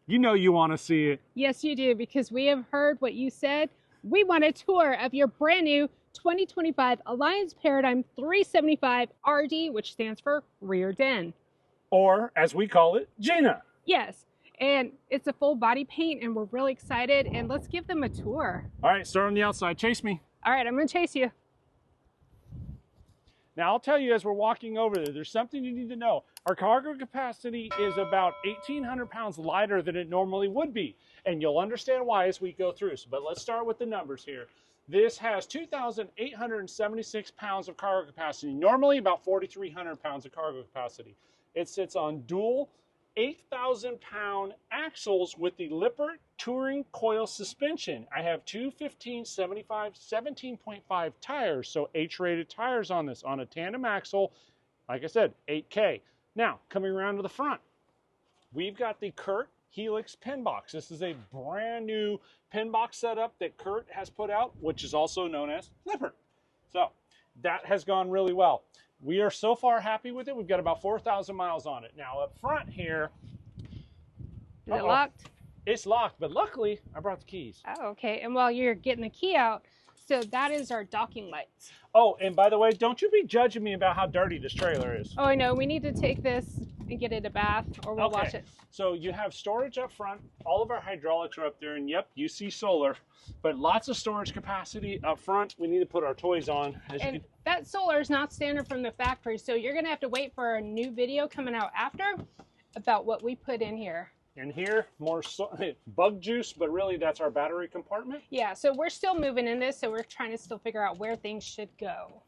You know you want to see it. Yes, you do, because we have heard what you said. We want a tour of your brand new 2025 Alliance Paradigm 375 RD, which stands for rear den. Or, as we call it, Gina. Yes, and it's a full body paint, and we're really excited, and let's give them a tour. All right, start on the outside. Chase me. All right, I'm going to chase you. Now, I'll tell you as we're walking over there, there's something you need to know. Our cargo capacity is about 1,800 pounds lighter than it normally would be. And you'll understand why as we go through. But let's start with the numbers here. This has 2,876 pounds of cargo capacity. Normally about 4,300 pounds of cargo capacity. It sits on dual 8,000-pound axles with the Lippert Touring Coil suspension. I have two 1575 17.5 tires, so H-rated tires on this, on a tandem axle. Like I said, 8K. Now, coming around to the front, we've got the Kurt Helix pin box. This is a brand new pin box setup that Kurt has put out, which is also known as Lippert. So that has gone really well. We are so far happy with it. We've got about 4,000 miles on it. Now up front here. Is it locked? It's locked, but luckily I brought the keys. Oh, okay. And while you're getting the key out, so that is our docking lights. Oh, and by the way, don't you be judging me about how dirty this trailer is. Oh, I know. We need to take this and get it a bath, or we'll wash it. So you have storage up front. All of our hydraulics are up there, and yep, you see solar, but lots of storage capacity up front. We need to put our toys on. And that solar is not standard from the factory, so you're going to have to wait for a new video coming out after about what we put in here. And here, more bug juice, but really that's our battery compartment. Yeah, so we're still moving in this, so we're trying to still figure out where things should go.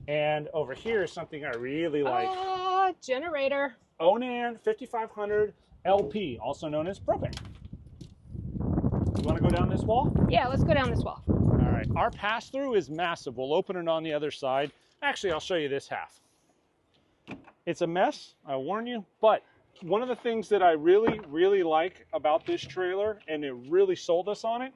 And over here is something I really like. Oh, generator. Onan 5500 LP, also known as propane. You want to go down this wall? Yeah, let's go down this wall. All right, our pass-through is massive. We'll open it on the other side. Actually, I'll show you this half. It's a mess, I warn you, but one of the things that I really like about this trailer, and it really sold us on it,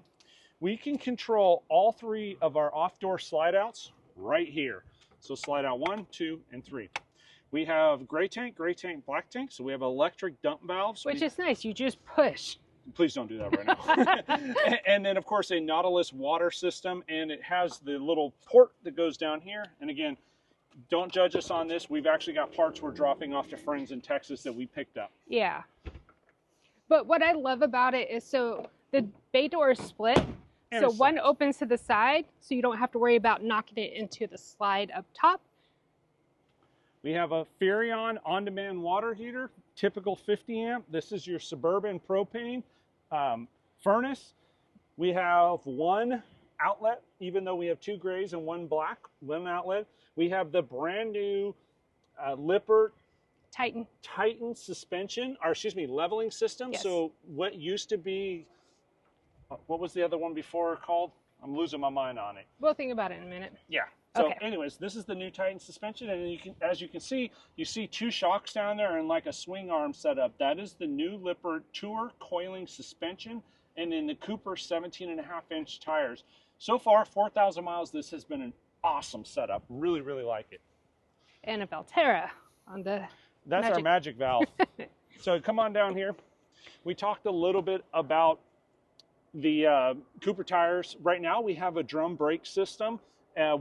we can control all three of our off-door slide outs right here. So slide out 1, 2, and 3. We have gray tank, black tank. So we have electric dump valves. Which is nice, you just push. Please don't do that right now. And then of course a Nautilus water system, and it has the little port that goes down here. And again, don't judge us on this. We've actually got parts we're dropping off to friends in Texas that we picked up. Yeah. But what I love about it is, so the bay door is split. And so one opens to the side, so you don't have to worry about knocking it into the slide up top. We have a Furrion on-demand water heater, typical 50 amp. This is your Suburban propane furnace. We have one outlet, even though we have two grays and one black, one outlet. We have the brand new Lippert Titan suspension, or excuse me, leveling system. Yes. So what used to be, what was the other one before called? I'm losing my mind on it. We'll think about it in a minute. Yeah. So anyways, this is the new Titan suspension, and you can, as you can see, you see two shocks down there and like a swing arm setup. That is the new Lippert Tour coiling suspension, and in the Cooper 17.5-inch tires. So far, 4,000 miles, this has been an awesome setup. Really like it. And a Valterra on the That's our magic valve. So come on down here. We talked a little bit about the Cooper tires. Right now we have a drum brake system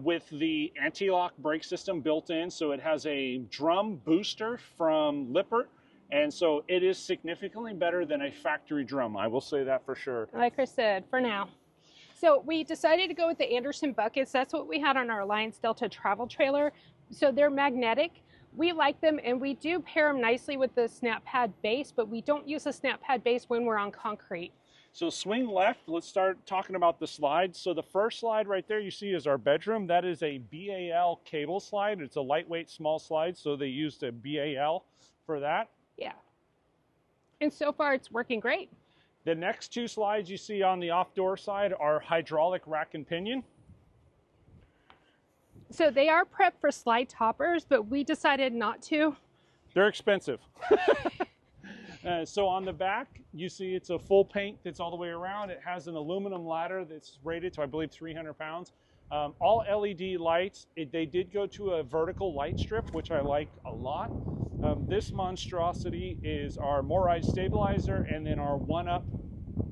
with the anti-lock brake system built in. So it has a drum booster from Lippert. And so it is significantly better than a factory drum. I will say that for sure. Like Chris said, for now. So we decided to go with the Anderson buckets. That's what we had on our Alliance Delta travel trailer. So they're magnetic. We like them, and we do pair them nicely with the snap pad base, but we don't use a snap pad base when we're on concrete. So swing left, let's start talking about the slides. So the first slide right there you see is our bedroom. That is a BAL cable slide. It's a lightweight small slide, so they used a BAL for that. Yeah. And so far it's working great. The next two slides you see on the off-door side are hydraulic rack and pinion. So they are prepped for slide toppers, but we decided not to. They're expensive. So on the back, you see it's a full paint that's all the way around. It has an aluminum ladder that's rated to, I believe, 300 pounds. All LED lights. They did go to a vertical light strip, which I like a lot. This monstrosity is our Moride stabilizer and then our One-Up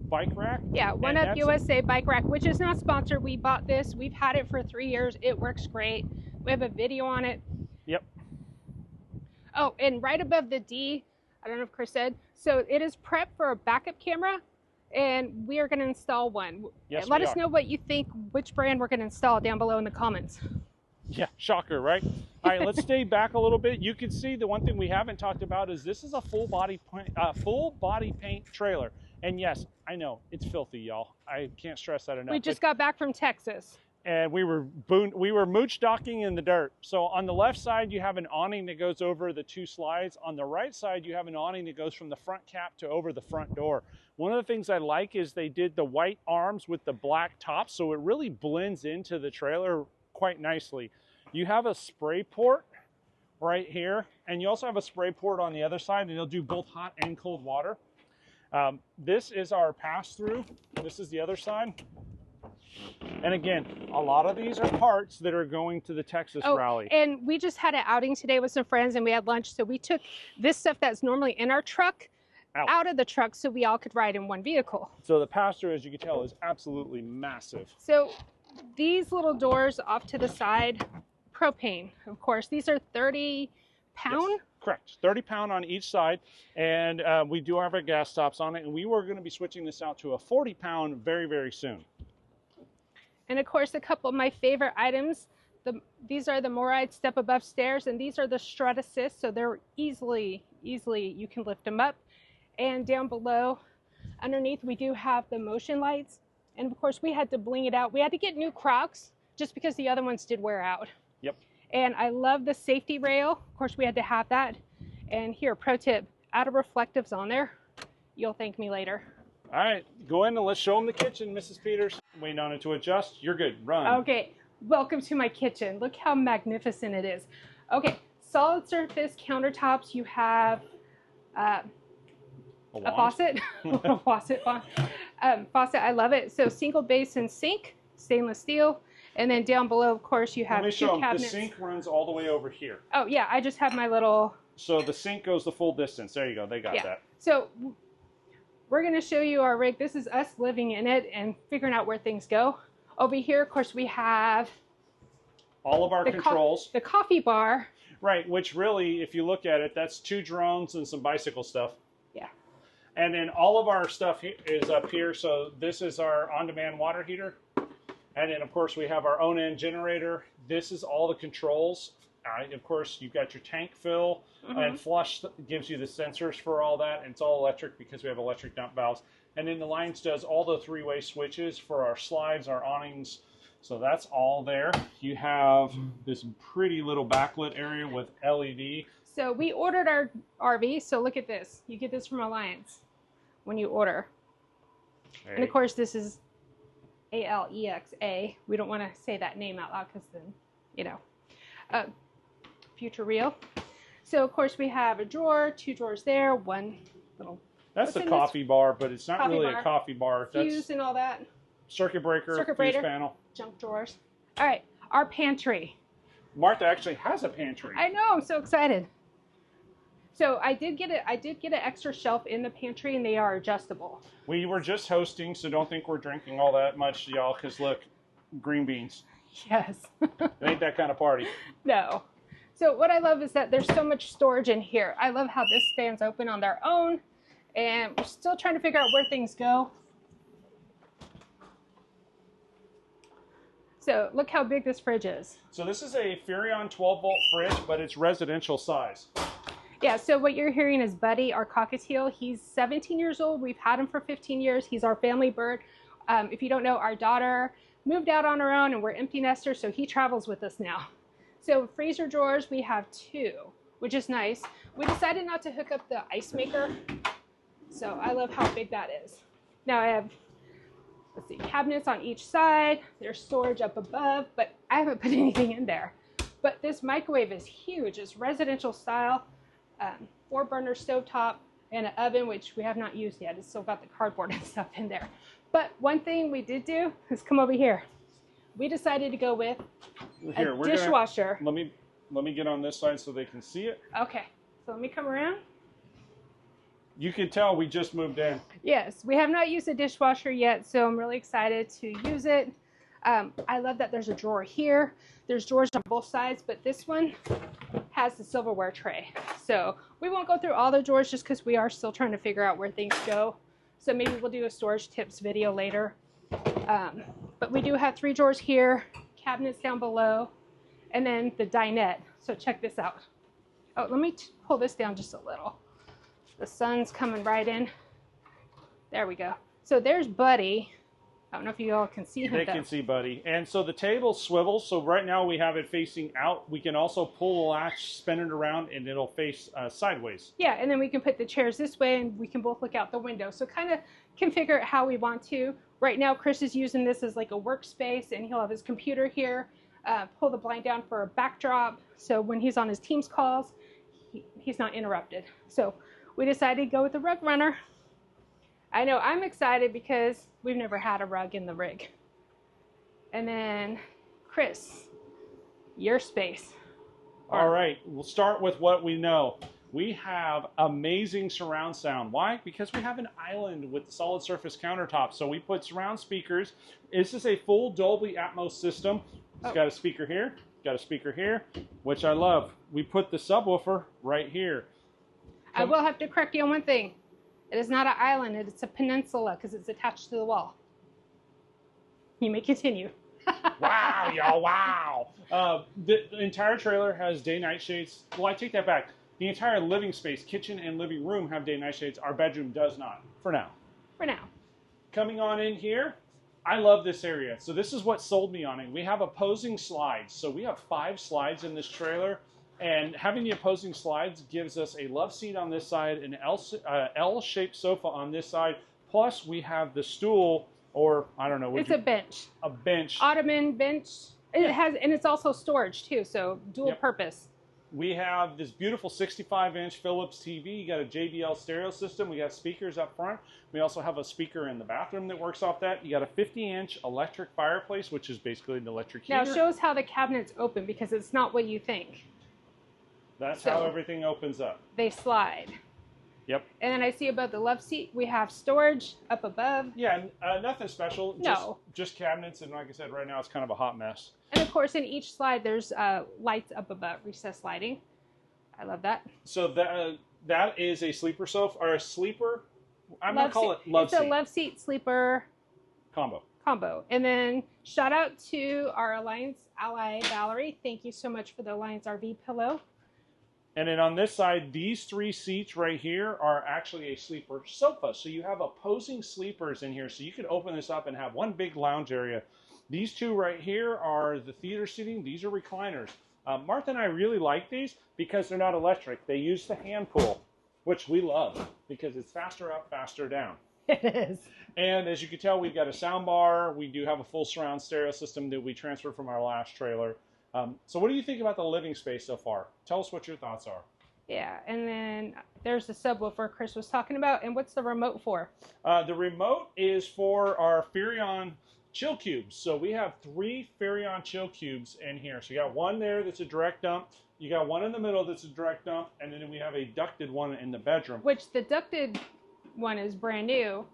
bike rack. Yeah, One-Up USA bike rack, which is not sponsored. We bought this. We've had it for 3 years. It works great. We have a video on it. Yep. Oh, and right above the D, I don't know if Chris said, so it is prep for a backup camera, and we are going to install one. Yes, Let us know what you think, which brand we're going to install down below in the comments. Yeah, shocker, right? All right, let's stay back a little bit. You can see the one thing we haven't talked about is this is a full body paint trailer. And yes, I know it's filthy, y'all. I can't stress that enough. We just got back from Texas. And we were mooch docking in the dirt. So on the left side, you have an awning that goes over the 2 slides. On the right side, you have an awning that goes from the front cap to over the front door. One of the things I like is they did the white arms with the black top, so it really blends into the trailer quite nicely. You have a spray port right here, and you also have a spray port on the other side, and it'll do both hot and cold water. This is our pass-through. This is the other side. And again, a lot of these are parts that are going to the Texas rally. And we just had an outing today with some friends, and we had lunch, so we took this stuff that's normally in our truck out of the truck so we all could ride in one vehicle. So the pass-through, as you can tell, is absolutely massive. So these little doors off to the side, propane, of course. These are 30 pound? Yes, correct. 30 pound on each side. And we do have our gas stops on it. And we were going to be switching this out to a 40 pound very, very soon. And of course, a couple of my favorite items. These are the Moride step above stairs, and these are the strut assist. So they're easily, you can lift them up. And down below, underneath, we do have the motion lights. And of course, we had to bling it out. We had to get new Crocs just because the other ones did wear out. Yep. And I love the safety rail. Of course, we had to have that. And here, pro tip, add a reflectives on there. You'll thank me later. All right, go in and let's show them the kitchen, Mrs. Peters. Waiting on it to adjust. You're good. Run. Okay, welcome to my kitchen. Look how magnificent it is. Okay, solid surface countertops. You have a faucet. A faucet. Faucet, I love it. So single basin sink, stainless steel. And then down below, of course, you have two cabinets. The sink runs all the way over here. Oh, yeah, I just have my little... So the sink goes the full distance. There you go. They got that. So we're going to show you our rig. This is us living in it and figuring out where things go. Over here, of course, we have... all of our controls. The coffee bar. Right, which really, if you look at it, that's 2 drones and some bicycle stuff. Yeah. And then all of our stuff is up here. So this is our on-demand water heater. And then, of course, we have our own end generator. This is all the controls. Of course, you've got your tank fill and flush gives you the sensors for all that. And it's all electric because we have electric dump valves. And then the Alliance does all the 3-way switches for our slides, our awnings. So that's all there. You have this pretty little backlit area with LED. So we ordered our RV. So look at this. You get this from Alliance when you order. Hey. And of course, this is ALEXA. We don't want to say that name out loud because then, you know, future real. So of course we have a drawer, 2 drawers there, one little. That's the coffee bar, but it's not really a coffee bar. Fuse that's and all that. Circuit breaker, fuse panel. Junk drawers. All right, our pantry. Martha actually has a pantry. I know, I'm so excited. So I did get an extra shelf in the pantry, and they are adjustable. We were just hosting, so don't think we're drinking all that much, y'all, because look, green beans. Yes. It ain't that kind of party. No. So what I love is that there's so much storage in here. I love how this stands open on their own, and we're still trying to figure out where things go. So look how big this fridge is. So this is a Furrion 12-volt fridge, but it's residential size. Yeah, so what you're hearing is Buddy, our cockatiel. He's 17 years old. We've had him for 15 years. He's our family bird. If you don't know, our daughter moved out on her own, and we're empty nesters, so he travels with us now. So freezer drawers, we have 2, which is nice. We decided not to hook up the ice maker, so I love how big that is. Now I have, let's see, cabinets on each side. There's storage up above, but I haven't put anything in there. But this microwave is huge. It's residential style. 4-burner stovetop and an oven, which we have not used yet. It's still got the cardboard and stuff in there. But one thing we did do is come over here. We decided to go with a dishwasher. Let me get on this side so they can see it. Okay. So let me come around. You can tell we just moved in. Yes, we have not used a dishwasher yet, so I'm really excited to use it. I love that there's a drawer here. There's drawers on both sides, but this one has the silverware tray. So we won't go through all the drawers just because we are still trying to figure out where things go. So maybe we'll do a storage tips video later. But we do have 3 drawers here, cabinets down below, and then the dinette. So check this out. Oh, let me pull this down just a little. The sun's coming right in. There we go. So there's Buddy. I don't know if you all can see him. They can see Buddy. And so the table swivels. So right now we have it facing out. We can also pull the latch, spin it around, and it'll face sideways. Yeah, and then we can put the chairs this way, and we can both look out the window. So kind of configure it how we want to. Right now, Chris is using this as like a workspace, and he'll have his computer here. Pull the blind down for a backdrop. So when he's on his Teams calls, he's not interrupted. So we decided to go with the rug runner. I know I'm excited because we've never had a rug in the rig. And then Chris, your space. All right, we'll start with what we know. We have amazing surround sound. Why? Because we have an island with solid surface countertops. So we put surround speakers. This is a full Dolby Atmos system. It's got a speaker here, got a speaker here, which I love. We put the subwoofer right here. I will have to correct you on one thing. It is not an island, it's a peninsula because it's attached to the wall. You may continue. Wow, y'all, wow. The entire trailer has day-night shades. Well, I take that back. The entire living space, kitchen and living room, have day-night shades. Our bedroom does not, for now. For now. Coming on in here, I love this area. So this is what sold me on it. We have opposing slides. So we have 5 slides in this trailer. And having the opposing slides gives us a love seat on this side, an L-shaped sofa on this side. Plus, we have the stool, or I don't know. It's a bench. A bench. Ottoman bench. It has, and it's also storage too, so dual purpose. We have this beautiful 65-inch Philips TV. You got a JBL stereo system. We got speakers up front. We also have a speaker in the bathroom that works off that. You got a 50-inch electric fireplace, which is basically an electric heater. Now, show us how the cabinets open because it's not what you think. That's how everything opens up. They slide. Yep. And then I see above the love seat, we have storage up above. Yeah, nothing special. No. Just cabinets, and like I said, right now it's kind of a hot mess. And of course, in each slide, there's lights up above, recessed lighting. I love that. So that is a sleeper sofa, or a sleeper. I'm going to call it love seat. It's a love seat sleeper combo. And then shout out to our Alliance ally, Valerie. Thank you so much for the Alliance RV pillow. And then on this side, these 3 seats right here are actually a sleeper sofa. So you have opposing sleepers in here. So you could open this up and have one big lounge area. These 2 right here are the theater seating. These are recliners. Martha and I really like these because they're not electric. They use the hand pull, which we love because it's faster up, faster down. It is. And as you can tell, we've got a sound bar. We do have a full surround stereo system that we transferred from our last trailer. So what do you think about the living space so far? Tell us what your thoughts are. Yeah, and then there's the subwoofer Chris was talking about. And what's the remote for? The remote is for our Furrion chill cubes. So we have 3 Furrion chill cubes in here. So you got one there that's a direct dump. You got one in the middle that's a direct dump. And then we have a ducted one in the bedroom. Which the ducted one is brand new.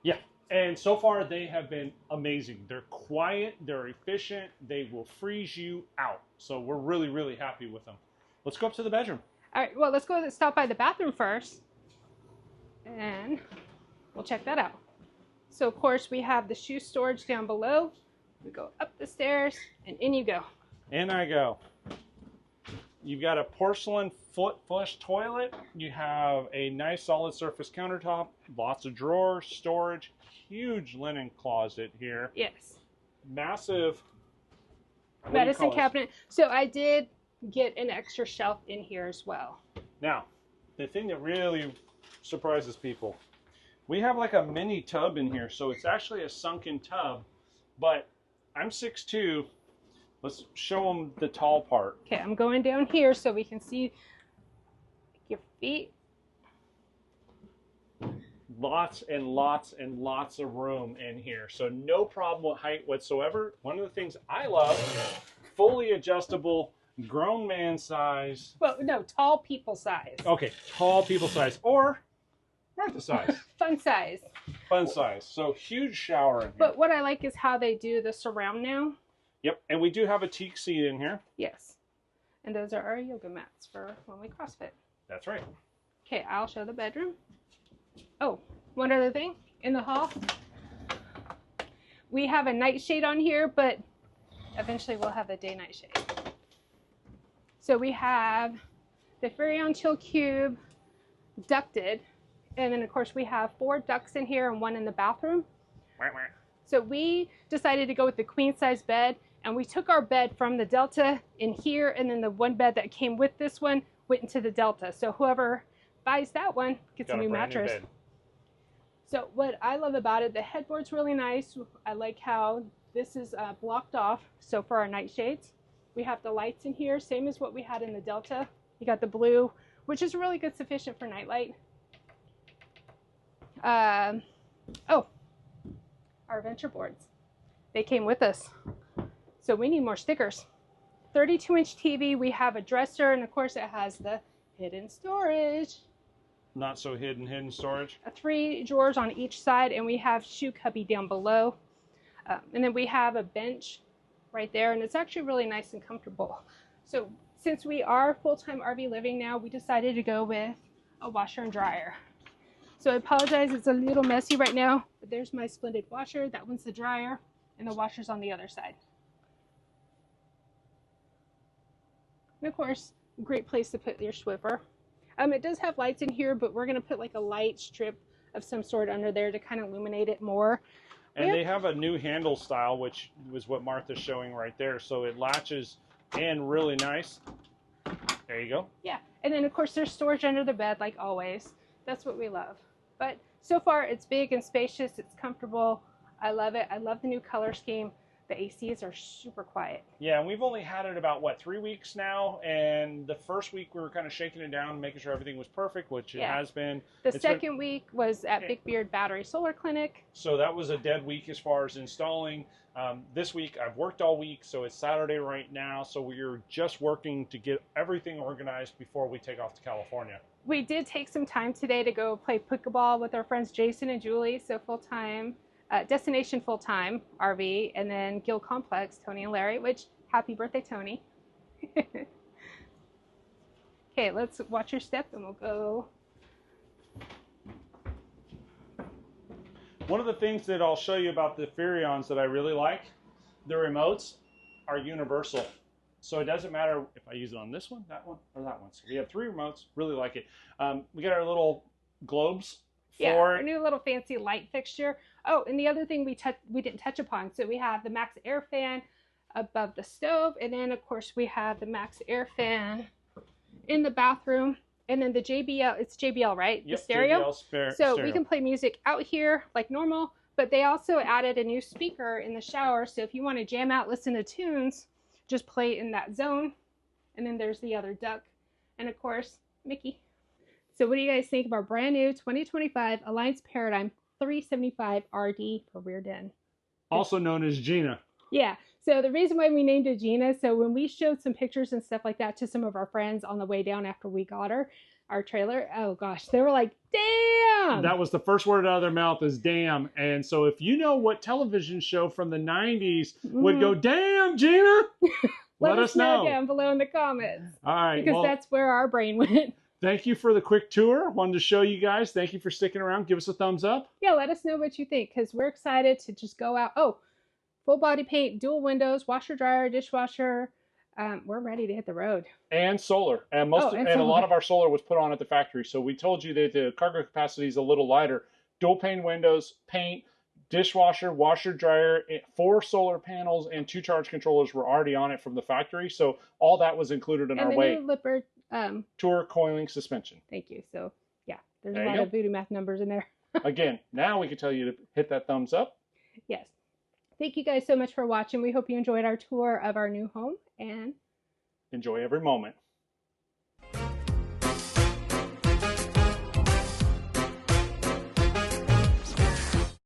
Yeah. And so far, they have been amazing. They're quiet, they're efficient, they will freeze you out. So we're really, really happy with them. Let's go up to the bedroom. All right, well, let's go stop by the bathroom first. And we'll check that out. So, of course, we have the shoe storage down below. We go up the stairs, and in you go. In I go. You've got a porcelain foot flush toilet. You have a nice solid surface countertop, lots of drawers, storage, huge linen closet here. Yes. Massive medicine cabinet. So I did get an extra shelf in here as well. Now, the thing that really surprises people, we have like a mini tub in here. So it's actually a sunken tub, but I'm 6'2". Let's show them the tall part. Okay, I'm going down here so we can see your feet. Lots and lots and lots of room in here. So no problem with height whatsoever. One of the things I love, fully adjustable grown man size. Well, no, tall people size. Okay, tall people size or Martha size. Fun size. Fun size. So huge shower in here. But what I like is how they do the surround now. Yep, and we do have a teak seat in here. Yes. And those are our yoga mats for when we CrossFit. That's right. Okay, I'll show the bedroom. Oh, one other thing. In the hall, we have a nightshade on here, but eventually we'll have a day-night shade. So we have the Furrion Chill Cube ducted. And then, of course, we have 4 ducts in here and 1 in the bathroom. So we decided to go with the queen-size bed. And we took our bed from the Delta in here. And then the one bed that came with this one went into the Delta. So whoever buys that one gets a new mattress. So what I love about it, the headboard's really nice. I like how this is blocked off. So for our nightshades, we have the lights in here, same as what we had in the Delta. You got the blue, which is really good, sufficient for nightlight. Oh, our Venture boards. They came with us. So we need more stickers. 32-inch TV, we have a dresser, and of course it has the hidden storage. Not so hidden storage. 3 drawers on each side, and we have shoe cubby down below. And then we have a bench right there, and it's actually really nice and comfortable. So since we are full-time RV living now, we decided to go with a washer and dryer. So I apologize, it's a little messy right now, but there's my splendid washer. That one's the dryer, and the washer's on the other side. And of course, great place to put your Swiffer. It does have lights in here, but we're going to put like a light strip of some sort under there to kind of illuminate it more. And they have a new handle style, which was what Martha's showing right there. So it latches in really nice. There you go. Yeah. And then, of course, there's storage under the bed, like always. That's what we love. But so far, it's big and spacious. It's comfortable. I love it. I love the new color scheme. The ACs are super quiet. Yeah, and we've only had it about, what, 3 weeks now? And the first week we were kind of shaking it down, making sure everything was perfect, which it has been. The second week was at Big Beard Battery Solar Clinic. So that was a dead week as far as installing. This week, I've worked all week, so it's Saturday right now. So we're just working to get everything organized before we take off to California. We did take some time today to go play pickleball with our friends Jason and Julie, so full-time. Destination Full-Time RV, and then Gill Complex, Tony and Larry, which, happy birthday, Tony. Okay, let's watch your step and we'll go. One of the things that I'll show you about the Furrions that I really like, the remotes are universal. So it doesn't matter if I use it on this one, or that one. So we have 3 remotes, really like it. We got our little globes. Yeah, our new little fancy light fixture. Oh, and the other thing we didn't touch upon. So we have the Max Air fan above the stove, and then of course we have the Max Air fan in the bathroom, and then the JBL. It's JBL, right? Yep, the stereo. JBL so stereo. We can play music out here like normal, but they also added a new speaker in the shower. So if you want to jam out, listen to tunes, just play in that zone. And then there's the other duck, and of course Mickey. So what do you guys think of our brand new 2025 Alliance Paradigm 375 RD for rear den? Also known as Gina. Yeah. So the reason why we named it Gina, so when we showed some pictures and stuff like that to some of our friends on the way down after we got our trailer, oh gosh, they were like, damn! That was the first word out of their mouth is damn. And so if you know what television show from the 90s would go, damn, Gina, let us know down below in the comments. All right. Because that's where our brain went. Thank you for the quick tour. Wanted to show you guys. Thank you for sticking around. Give us a thumbs up. Yeah, let us know what you think because we're excited to just go out. Oh, full body paint, dual windows, washer, dryer, dishwasher. We're ready to hit the road. And solar. And a lot of our solar was put on at the factory. So we told you that the cargo capacity is a little lighter. Dual pane windows, paint, dishwasher, washer, dryer, 4 solar panels, and 2 charge controllers were already on it from the factory. So all that was included in our weight. And the new Lippert tour coiling suspension. Thank you. So yeah, there's a lot of voodoo math numbers in there. Again, now we can tell you to hit that thumbs up. Yes. Thank you guys so much for watching. We hope you enjoyed our tour of our new home and enjoy every moment.